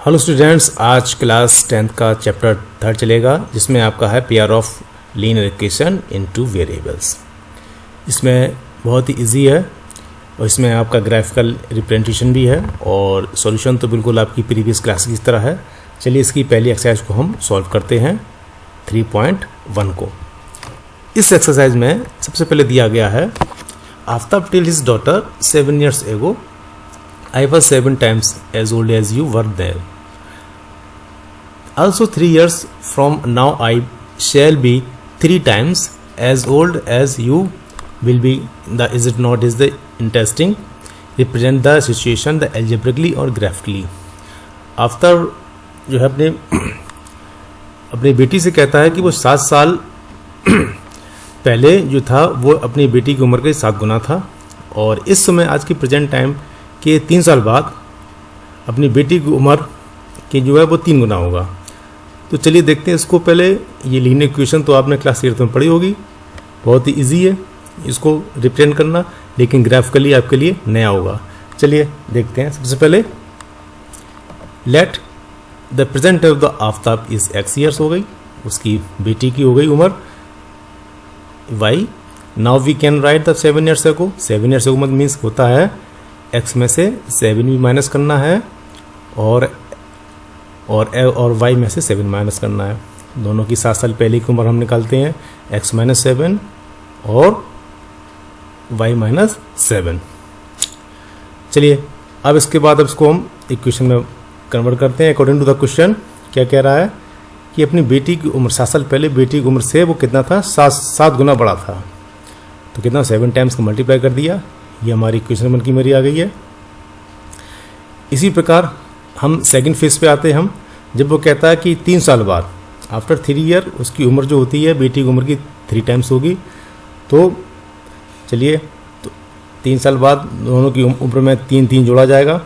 Hello students, आज class 10th का chapter 3 चलेगा जिसमें आपका है pair of linear equation into variables. इसमें बहुत ही इजी है और इसमें आपका ग्राफिकल रिप्रेजेंटेशन भी है और सॉल्यूशन तो बिल्कुल आपकी प्रीवियस क्लास की तरह है। चलिए इसकी पहली एक्सरसाइज को हम सॉल्व करते हैं 3.1 को। इस एक्सरसाइज में सबसे पहले दिया गया है Aftab tell his daughter 7 years ago I was 7 times as old as you were there. Also 3 years from now I shall be 3 times as old as you will be. Is it not is the interesting? Represent the situation the algebraically or graphically. Aftab जो है अपनी बेटी से कहता है कि वो 7 साल पहले जो था वो अपनी बेटी की उम्र के 7 गुना था और इस समय आज की प्रेजेंट टाइम के 3 साल बाद अपनी बेटी की उम्र की जो है वो 3 गुना होगा। तो चलिए देखते हैं इसको। पहले ये लीनियर इक्वेशन तो आपने क्लास 8 में पढ़ी होगी, बहुत ही इजी है इसको रिप्रेजेंट करना, लेकिन ग्राफिकली आपके लिए नया होगा। चलिए देखते हैं। सबसे पहले let the present of the Aftab is x years हो गई, उसकी बेटी की हो गई उम्र y। Now we can write the 7 years ago। 7 years ago means होता है x में से 7 भी माइनस करना है और y में से 7 माइनस करना है। दोनों की 7 साल पहले की उम्र हम निकालते हैं, x - 7 और y - 7। चलिए अब इसके बाद अब इसको हम इक्वेशन में कन्वर्ट करते हैं अकॉर्डिंग टू द क्वेश्चन। क्या कह रहा है कि अपनी बेटी की उम्र 7 साल पहले बेटी की उम्र से वो कितना था, 7 गुना बड़ा था। तो कितना 7 टाइम्स का मल्टीप्लाई कर दिया, ये हमारी इक्वेशन बन की मेरी आ गई है। इसी प्रकार हम सेकंड फेज पे आते हैं। हम जब वो कहता है कि 3 साल बाद आफ्टर 3 year उसकी उम्र जो होती है बेटी की उम्र की 3 टाइम्स होगी। तो चलिए तो 3 साल बाद दोनों की उम्र में 3 जोड़ा जाएगा।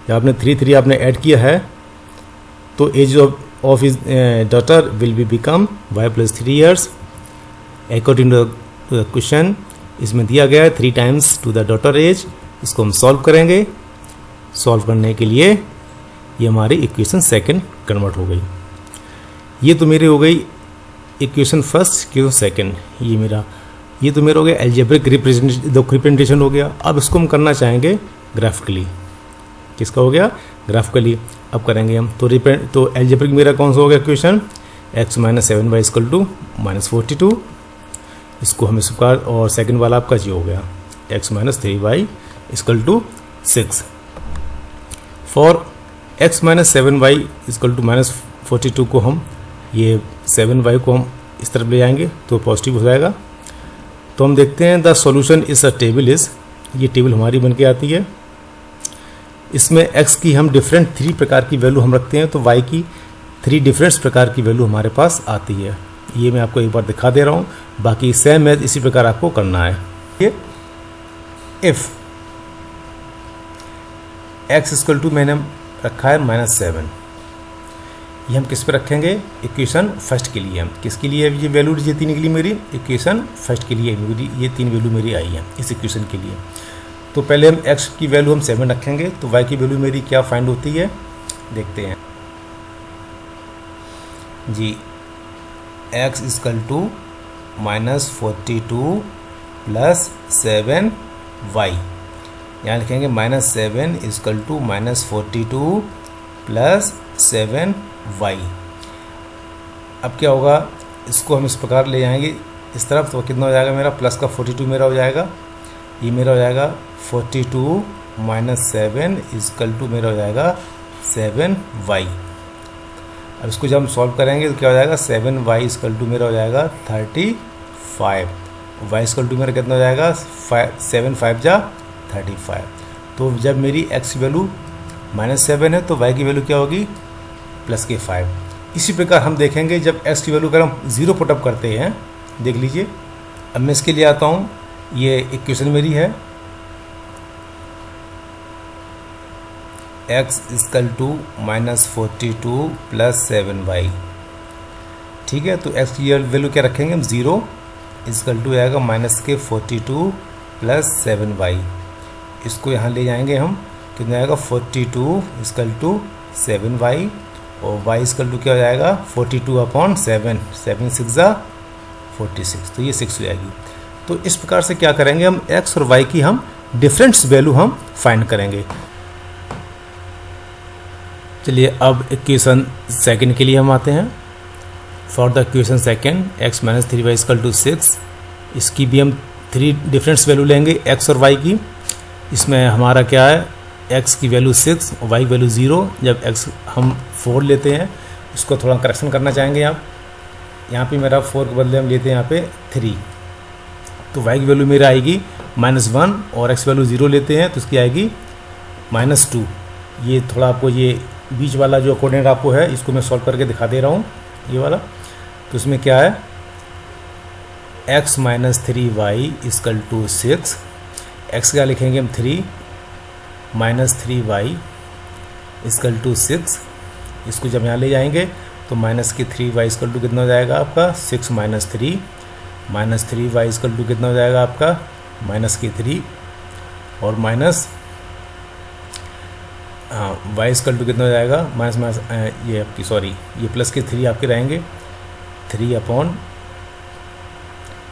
जब आपने 3 आपने ऐड किया है तो age of his daughter will be become y + 3 years according to the question. इसमें दिया गया है 3 times to the daughter age. इसको हम सॉल्व करेंगे। सॉल्व करने के लिए ये हमारी इक्वेशन सेकंड कन्वर्ट हो गई। ये तो मेरी हो गई इक्वेशन फर्स्ट, इक्वेशन सेकंड। ये तो मेरा हो गया अलजेब्रिक रिप्रेजेंटेशन हो गया। अब इसको हम करना चाहेंगे ग्राफिकली। किसका हो गया? ग्राफिकली। अब करेंगे हम तो अलजेब्रिक मेरा कौन सा हो गया इक्वेशन, x - 7y = -42। इसको हम इस प्रकार, और सेकंड वाला आपका जी हो गया x - 3y = 6। For x - 7y = -42 को हम ये 7y को हम इस तरफ ले जाएंगे तो पॉजिटिव हो जाएगा। तो हम देखते हैं the solution is a table is, ये टेबल हमारी बन के आती है। इसमें x की हम डिफरेंट 3 प्रकार की वैल्यू हम रखते हैं तो y की 3 डिफरेंट प्रकार की वैल्यू हमारे पास आती है। ये मैं आपको एक बार दिखा दे रहा हूँ, बाकी सेम है इसी प्रकार आपको करना है। ये इफ x = मैंने रखा है -7, ये हम किस पे रखेंगे? इक्वेशन फर्स्ट के लिए। हम किसके लिए ये वैल्यू ये 3 के लिए मेरी इक्वेशन फर्स्ट के लिए मेरी ये 3 वैल्यू मेरी आई है इस इक्वेशन के लिए। तो पहले हम x की वैल्यू हम 7 रखेंगे तो y की वैल्यू मेरी क्या फाइंड होती है देखते हैं जी। x = -42 + 7y, यहाँ लिखेंगे -7 = -42 + 7y। अब क्या होगा, इसको हम इस प्रकार ले जाएंगे इस तरफ तो कितना हो जाएगा मेरा, प्लस का 42 मेरा हो जाएगा। ये मेरा हो जाएगा 42 - 7 = मेरा हो जाएगा 7y। अब इसको जब हम सॉल्व करेंगे तो क्या हो जाएगा, 7y = मेरा हो जाएगा 35, y = मेरा कितना हो जाएगा 7 × 5 = 35। तो जब मेरी x की वैल्यू -7 है तो y की वैल्यू क्या होगी +5। इसी प्रकार हम देखेंगे जब x की वैल्यू अगर हम 0 पुटअप करते हैं, देख लीजिए। अब मैं इसके लिए आता हूँ, ये इक्वेशन मेरी है x = -42 + 7y। ठीक है, तो x की वैल्यू क्या रखेंगे हम 0 = आएगा -42 + 7y। इसको यहाँ ले जाएंगे हम, कितना आएगा 42 = 7y और y इक्वल टू क्या हो जाएगा 42/7, 7 6 46, तो ये 6 हो जाएगी। तो इस प्रकार से क्या करेंगे हम x और y की हम डिफरेंस वैल्यू हम फाइंड करेंगे। चलिए अब इक्वेशन सेकंड के लिए हम आते हैं। For the equation second x - 3y equal to 6, इसकी भी हम 3 डिफरेंस वैल्यू लेंगे x और y की। इसमें हमारा क्या है, x की वैल्यू 6 और y की वैल्यू 0। जब x हम 4 लेते हैं, इसको थोड़ा करेक्शन करना चाहेंगे आप। यहाँ पे मेरा 4 के बदले हम लेते हैं यहाँ पे 3, तो y की वैल्यू मेरा आएगी -1 और x वैल्यू 0 लेते हैं तो इसकी आएगी -2। ये थोड़ा आपको ये बीच वाला जो कोऑर्डिनेट आपको है इसको मैं सॉल्व करके दिखा दे रहा हूँ, ये वाला। तो इसमें क्या है, x - 3y equal to 6, x क्या लिखेंगे हम 3 -3y इक्वल टू 6। इसको जब यहाँ ले जाएंगे तो -3y इक्वल टू कितना हो जाएगा आपका 6 - 3, -3y इक्वल टू कितना हो जाएगा आपका -3 और y इक्वल टू कितना हो जाएगा माइनस ये आपकी सॉरी ये प्लस के 3 आपके रहेंगे 3 अपॉन,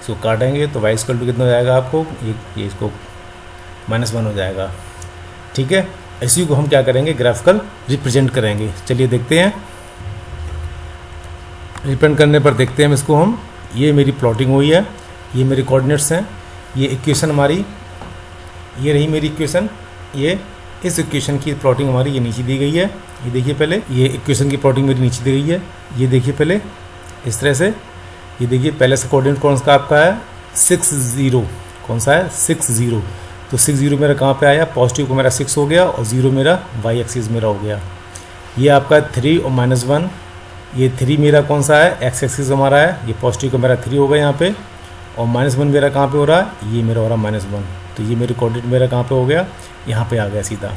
इसको काटेंगे तो y इक्वल टू कितना हो जाएगा आपको ये इसको -1 हो जाएगा। ठीक है, इसी को हम क्या करेंगे ग्राफिकल रिप्रेजेंट करेंगे। चलिए देखते हैं, रिप्रेजेंट करने पर देखते हैं हम इसको। हम ये मेरी प्लॉटिंग हुई है, ये मेरे कोऑर्डिनेट्स हैं, ये इक्वेशन हमारी, ये रही मेरी इक्वेशन। ये इस इक्वेशन की प्लॉटिंग हमारी ये नीचे दी गई है, ये देखिए पहले, ये इक्वेशन की प्लॉटिंग मेरी नीचे दी गई है, ये देखिए पहले इस तरह से। ये देखिए पहले से कोऑर्डिनेट कौन सा आपका है 6 0, कौन सा है 6 0। तो 6 0 मेरा कहाँ पे आया, पॉजिटिव को मेरा 6 हो गया और 0 मेरा y एक्सिस मेरा हो गया। ये आपका 3 और -1, ये 3 मेरा कौन सा है x एक्सिस हमारा है, ये पॉजिटिव का मेरा 3 हो गया यहाँ पे, और -1 मेरा कहाँ पे हो रहा है, ये मेरा हो रहा है -1। तो ये मेरे कोऑर्डिनेट मेरा कहाँ पे हो गया, यहाँ पे आ गया सीधा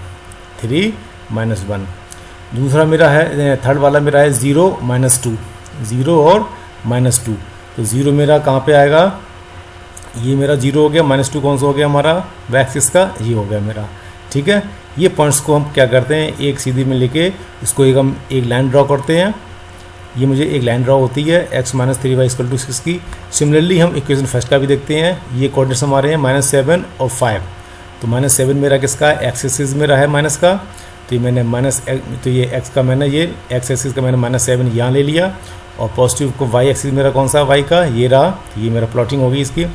3 -1। दूसरा मेरा है, थर्ड वाला मेरा है 0 -2, 0 और -2। तो 0 मेरा कहाँ पे आएगा, ये मेरा 0 हो गया, -2 कौन सा हो गया हमारा y एक्सिस का, ये हो गया मेरा। ठीक है, ये पॉइंट्स को हम क्या करते हैं एक सीधी में लेके इसको हम एक लाइन ड्रॉ करते हैं। ये मुझे एक लाइन ड्रॉ होती है x - 3y इक्वल टू 6 की। सिमिलरली हम इक्वेशन फर्स्ट का भी देखते हैं, ये कोऑर्डिनेट्स हमारे हैं -7 और 5। तो -7 मेरा किसका है, x एक्सिस मेरा है माइनस का, तो ये मैंने तो ये x का मैंने ये x एक्सिस का मैंने -7 यहाँ ले लिया, और पॉजिटिव को y एक्सिस मेरा कौन सा y का, ये रहा, ये मेरा प्लॉटिंग होगी इसकी।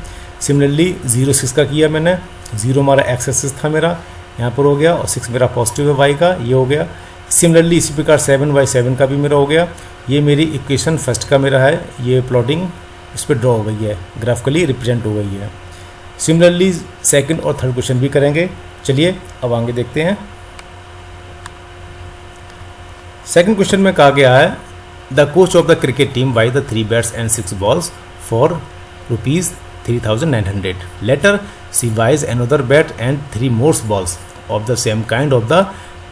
सिमिलरली 0 6 का किया मैंने, 0 हमारा x एक्सिस था मेरा यहाँ पर हो गया, और 6 मेरा पॉजिटिव है y का, ये हो गया। सिमिलरली इसी प्रकार 7y7 का भी मेरा हो गया। ये मेरी इक्वेशन फर्स्ट का मेरा है, ये प्लॉटिंग इस पर ड्रॉ हो गई है, ग्राफिकली रिप्रेजेंट हो गई है। सिमिलरली सेकंड और थर्ड क्वेश्चन भी करेंगे। चलिए अब आगे देखते हैं। सेकंड क्वेश्चन में कहा गया है, the coach of the cricket team by the 3 bats and 6 balls for ₹3,900. Later she buys another bat and 3 more balls of the same kind of the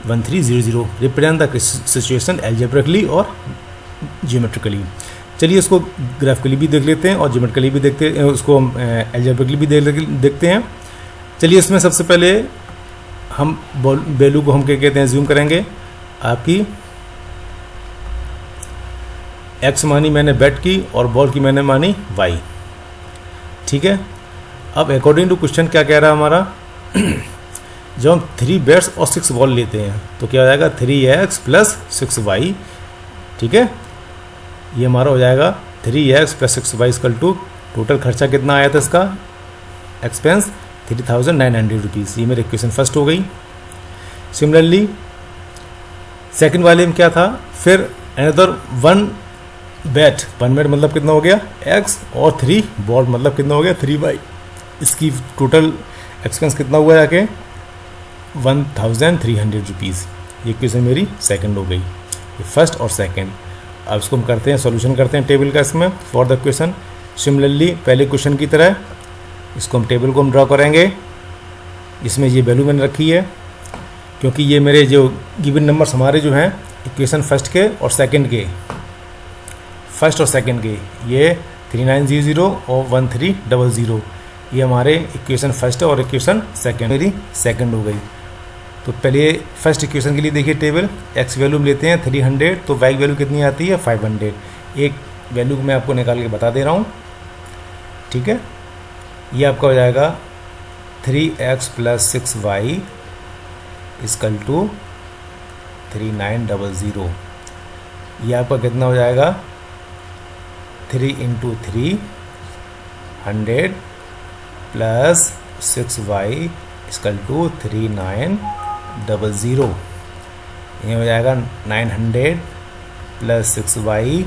1300. Represent the situation algebraically और geometrically. चलिए इसको graphically भी देख लेते हैं और geometrically भी देखते हैं, उसको एल्जेब्रिकली भी देखते हैं। चलिए इसमें सबसे पहले हम वैल्यू को हम क्या कहते हैं ज्यूम करेंगे। आपकी x मानी मैंने बैट की और बॉल की मैंने मानी y। ठीक है, अब अकॉर्डिंग टू क्वेश्चन क्या कह रहा है हमारा जब हम 3 बैट्स और 6 बॉल लेते हैं तो क्या हो जाएगा 3x प्लस 6y। ठीक है, ये हमारा हो जाएगा 3x plus 6y equal to total खर्चा कितना आया था इसका एक्सपेंस ₹3,900। ये मेरी इक्वेशन फर्स्ट हो गई। सिमिलरली सेकंड वाले में क्या था, फिर अनदर 1 बैट मतलब कितना हो गया x और 3 बॉल मतलब कितना हो गया 3y। इसकी टोटल एक्सपेंस कितना हुआ जाके ₹1,300। ये क्वेश्चन मेरी सेकंड हो गई, ये फर्स्ट और सेकंड। अब इसको हम करते हैं सॉल्यूशन करते हैं टेबल का इसमें फॉर द क्वेश्चन। सिमिलरली पहले क्वेश्चन की तरह इसको हम टेबल को हम ड्रॉ करेंगे। इसमें ये वैल्यू मैंने रखी है क्योंकि ये मेरे जो गिवन नंबर्स हमारे जो हैं इक्वेशन फर्स्ट के और सेकंड के, फर्स्ट और सेकंड के, ये 3900 और 1300, ये हमारे इक्वेशन फर्स्ट और इक्वेशन सेकंड मेरी सेकंड हो गई। तो पहले फर्स्ट इक्वेशन के लिए देखिए टेबल, एक्स वैल्यू हम लेते हैं 300, तो वाई वैल्यू कितनी आती है 500। एक वैल्यू मैं आपको निकाल के बता दे रहा हूँ, ठीक है। ये आपका हो जाएगा 3x + 6y = 3900। ये आपका कितना हो जाएगा 3 × 3 100 + 6y = 3900। ये हो जाएगा 900 + 6y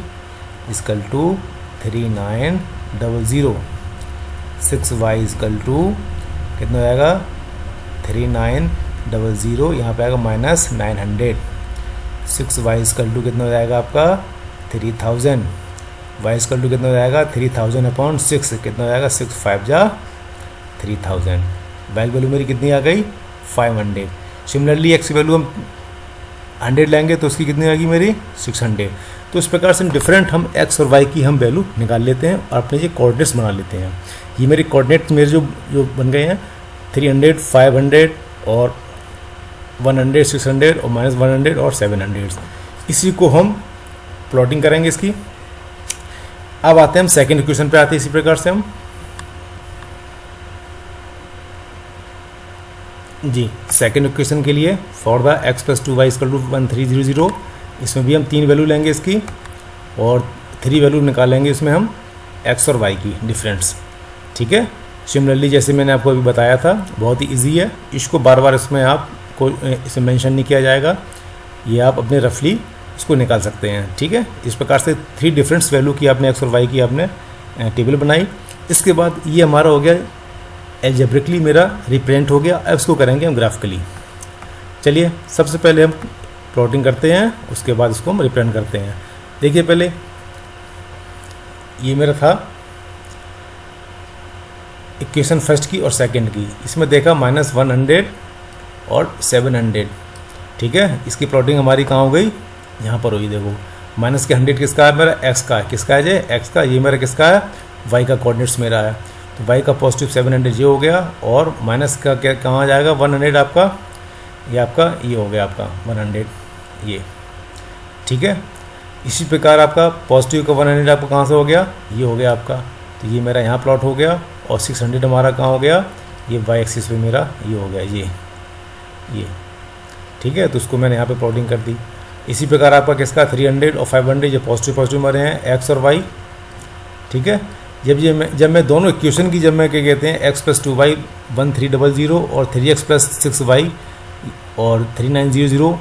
= 3900। 6y = कितना हो जाएगा 3900, यहाँ पे आएगा -900। 6y = कितना हो जाएगा आपका 3000। y = कितना हो जाएगा 3000/6, कितना हो जाएगा 6 × 5 = 3000। y वैल्यू मेरी कितनी आ गई 500। सिमिलरली x वैल्यू हम 100 लेंगे तो उसकी कितनी आएगी मेरी 600। तो इस प्रकार से डिफरेंट हम x और y की हम वैल्यू निकाल लेते हैं और अपने ये कोऑर्डिनेट्स बना लेते हैं। ये मेरे कोऑर्डिनेट्स मेरे जो बन गए हैं 300, 500 और 100, 600 और -100 और 700। इसी को हम प्लॉटिंग करेंगे इसकी। अब आते हैं हम सेकेंड इक्वेशन पे आते हैं। इसी प्रकार से हम जी सेकेंड इक्वेशन के लिए फॉर द x + 2y = 1300, इसमें भी हम 3 वैल्यू लेंगे इसकी और 3 वैल्यू निकालेंगे इसमें हम x और y की डिफरेंस, ठीक है। सिमिलरली जैसे मैंने आपको अभी बताया था, बहुत ही इजी है, इसको बार बार इसमें आपको इसमें मेंशन नहीं किया जाएगा, ये आप अपने रफली इसको निकाल सकते हैं, ठीक है। इस प्रकार से 3 डिफरेंस वैल्यू की आपने x और y की आपने टेबल बनाई। इसके बाद ये हमारा हो गया एल्जेब्रिकली मेरा रिप्रेजेंट हो गया। अब इसको करेंगे हम ग्राफिकली। चलिए सबसे पहले हम प्लॉटिंग करते हैं, उसके बाद इसको हम रिप्रेजेंट करते हैं। देखिए पहले ये मेरा था इक्वेशन फर्स्ट की और सेकंड की, इसमें देखा -100 और 700, ठीक है। इसकी प्लॉटिंग हमारी कहाँ हो गई, यहाँ पर हुई। देखो माइनस के 100 किसका है मेरा x का है, किसका है ये x का, ये मेरा किसका है y का कोऑर्डिनेट्स मेरा है। तो y का पॉजिटिव 700 ये हो गया और माइनस का क्या कहाँ जाएगा 100 आपका, ये आपका ये हो गया आपका 100 ये, ठीक है। इसी प्रकार आपका पॉजिटिव का 100 आपका कहाँ से हो गया, ये हो गया आपका। तो ये मेरा यहाँ प्लॉट हो गया और 600 हमारा कहाँ हो गया, ये वाई एक्सिस पे मेरा ये हो गया ये, ठीक है। तो उसको मैंने यहाँ पे प्लॉटिंग कर दी। इसी प्रकार आपका किसका 300 और 500 ये पॉजिटिव हमारे हैं x और y, ठीक है। जब मैं दोनों इक्वेशन की जब मैं क्या कहते हैं x + 2y 1300 और 3x + 6y और 3900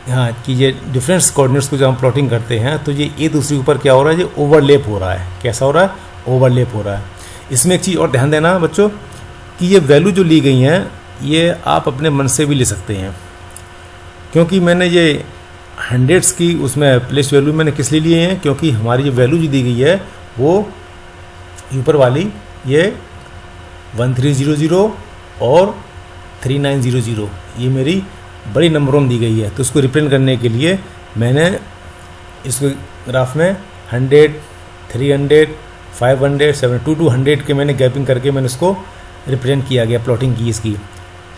हाँ कि ये डिफरेंस कोऑर्डिनेट्स को जब हम प्लॉटिंग करते हैं तो ये एक दूसरे के ऊपर क्या हो रहा है, ये ओवरलैप हो रहा है। कैसा हो रहा है, ओवरलैप हो रहा है। इसमें एक चीज़ और ध्यान देना बच्चों कि ये वैल्यू जो ली गई हैं ये आप अपने मन से भी ले सकते हैं, क्योंकि मैंने ये हंड्रेड्स की उसमें प्लेस वैल्यू मैंने किस लिए लिए हैं, क्योंकि हमारी जो वैल्यू जो दी गई है वो ऊपर वाली ये 1300 और 3900 ये मेरी बड़ी नंबरों में दी गई है। तो उसको रिप्रेजेंट करने के लिए मैंने इस ग्राफ में 100, 300, 500, 700 to 100 के मैंने गैपिंग करके मैंने इसको रिप्रेजेंट किया गया, प्लॉटिंग की इसकी,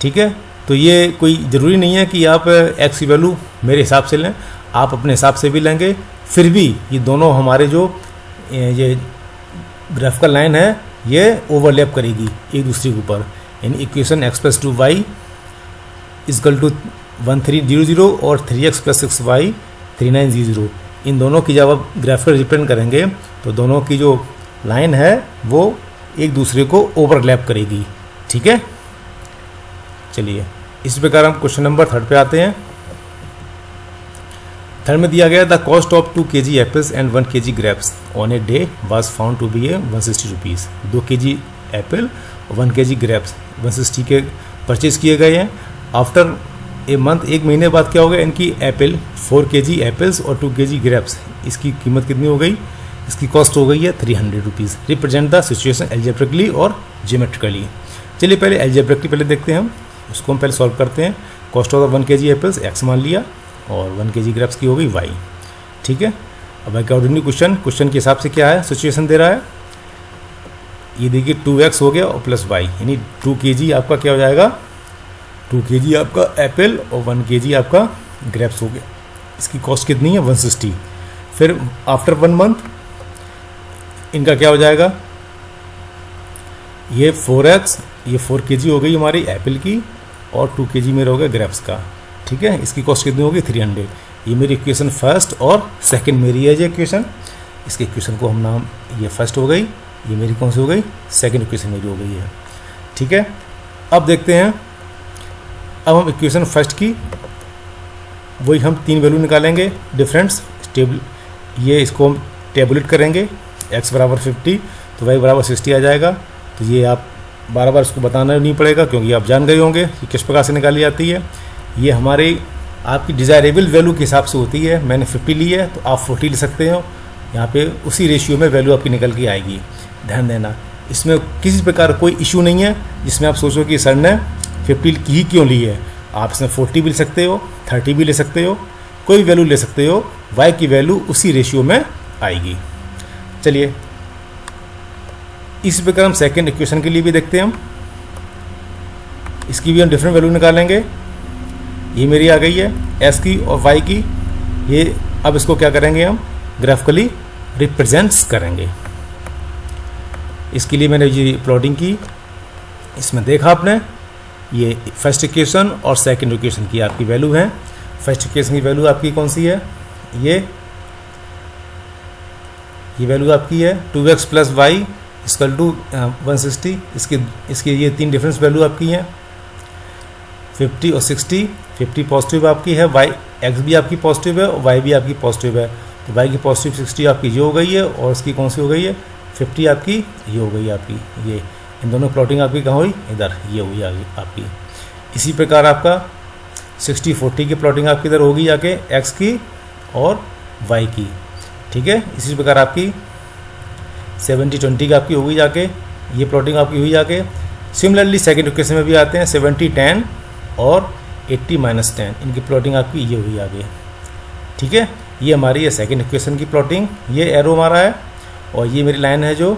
ठीक है। तो ये कोई ज़रूरी नहीं है कि आप x की वैल्यू मेरे हिसाब से लें, आप अपने हिसाब से भी लेंगे, फिर भी ये दोनों हमारे जो ये ग्राफिकल लाइन है ये ओवरलैप करेगी एक दूसरे के ऊपर। यानी इक्वेशन x + 2y = 1300 और 3x + 6y 3900, इन दोनों की जब आप ग्राफिकल रिप्रेजेंट करेंगे तो दोनों की जो लाइन है वो एक दूसरे को ओवरलैप करेगी, ठीक है। चलिए इस प्रकार हम क्वेश्चन नंबर 3 पे आते हैं। थर्ड में दिया गया the cost of 2 kg apples and 1 kg grapes on a day was found to be 160 rupees. 2 kg apple और 1 kg ग्रेप्स 160 के परचेज किए गए हैं। आफ्टर ए मंथ, एक महीने बाद क्या हो गया, इनकी एप्पल 4 kg एप्पल्स और 2 kg ग्रेप्स, इसकी कीमत कितनी हो गई, इसकी कॉस्ट हो गई है 300 rupees. Represent the situation algebraically और ज्योमेट्रिकली। चलिए पहले एल्जेब्रिकली पहले देखते हैं हम, उसको हम पहले सॉल्व करते हैं। Cost of the 1 kg apples x मान लिया और 1 kg ग्रेप्स की हो गई y, ठीक है। अब अकॉर्डिंगली क्वेश्चन के हिसाब से क्या है, सिचुएशन दे रहा है, ये देखिए 2x हो गया और प्लस y, यानी 2 kg आपका क्या हो जाएगा 2 kg आपका एप्पल और 1 kg आपका ग्रेप्स हो गया। इसकी कॉस्ट कितनी है 160। फिर आफ्टर 1 मंथ इनका क्या हो जाएगा, ये 4x, ये 4 kg हो गई हमारी एप्पल की और 2 kg मेरा हो गया ग्रेप्स का। ठीक है, इसकी कॉस्ट कितनी होगी 300। ये मेरी इक्वेशन फर्स्ट और सेकंड मेरी है ये इक्वेशन। इसके इक्वेशन को हम नाम, ये फर्स्ट हो गई, ये मेरी कौन सी हो गई, सेकंड इक्वेशन मेरी हो गई है। ठीक है, अब देखते हैं, अब हम इक्वेशन फर्स्ट की वही हम 3 वैल्यू निकालेंगे डिफरेंस टेबल, ये इसको हम टेबुलेट करेंगे। x बराबर 50 तो y बराबर 60 आ जाएगा। तो ये आप बार बार इसको बताना नहीं पड़ेगा क्योंकि आप जान गए होंगे कि किस प्रकार से निकाली जाती है। ये हमारी आपकी डिज़ायरेबल वैल्यू के हिसाब से होती है। मैंने 50 ली है तो आप 40 ले सकते हो, यहाँ पे उसी रेशियो में वैल्यू आपकी निकल के आएगी। ध्यान देना, इसमें किसी प्रकार कोई इशू नहीं है जिसमें आप सोचो कि सर ने 50 ही क्यों ली है। आप इसमें 40 भी ले सकते हो, 30 भी ले सकते हो, कोई वैल्यू ले सकते हो, y की वैल्यू उसी रेशियो में आएगी। चलिए इसी प्रकार हम सेकेंड इक्वेशन के लिए भी देखते हैं। हम इसकी भी हम डिफरेंट वैल्यू निकालेंगे। ये मेरी आ गई है s की और y की। ये अब इसको क्या करेंगे, हम ग्राफिकली रिप्रेजेंट्स करेंगे। इसके लिए मैंने ये प्लॉटिंग की, इसमें देखा आपने ये फर्स्ट इक्वेशन और सेकंड इक्वेशन की आपकी वैल्यू है। फर्स्ट इक्वेशन की वैल्यू आपकी कौन सी है, ये वैल्यू आपकी है 2x plus Y equal to 160। इसके ये 3 डिफरेंस वैल्यू आपकी हैं 50 और 60। 50 पॉजिटिव आपकी है, y x भी आपकी पॉजिटिव है और y भी आपकी पॉजिटिव है। तो y की पॉजिटिव 60 आपकी ये हो गई है और इसकी कौन सी हो गई है 50 आपकी ये हो गई आपकी। ये इन दोनों प्लॉटिंग आपकी कहाँ हुई, इधर ये हुई आपकी। इसी प्रकार आपका 60-40 की प्लॉटिंग आपकी इधर होगी जाके x की और y की। ठीक है, इसी प्रकार आपकी 70-20 की आपकी होगी जाके, ये प्लॉटिंग आपकी हुई जाके। सिमिलरली सेकंड इक्वेशन में भी आते हैं 70-10 और 80-10, इनकी प्लॉटिंग आपकी ये हुई आगे। ठीक है, ये हमारी है सेकंड इक्वेशन की प्लॉटिंग, ये एरो हमारा है और ये मेरी लाइन है जो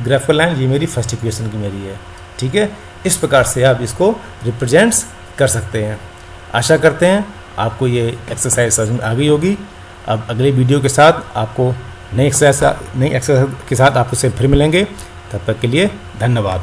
ग्राफिकल लाइन, ये मेरी फर्स्ट इक्वेशन की मेरी है। ठीक है, इस प्रकार से आप इसको रिप्रेजेंट्स कर सकते हैं। आशा करते हैं आपको ये एक्सरसाइज समझ में आ गई होगी। अब अगले वीडियो के साथ आपको नई एक्सरसाइज के साथ आपसे फिर मिलेंगे। तब तक के लिए धन्यवाद।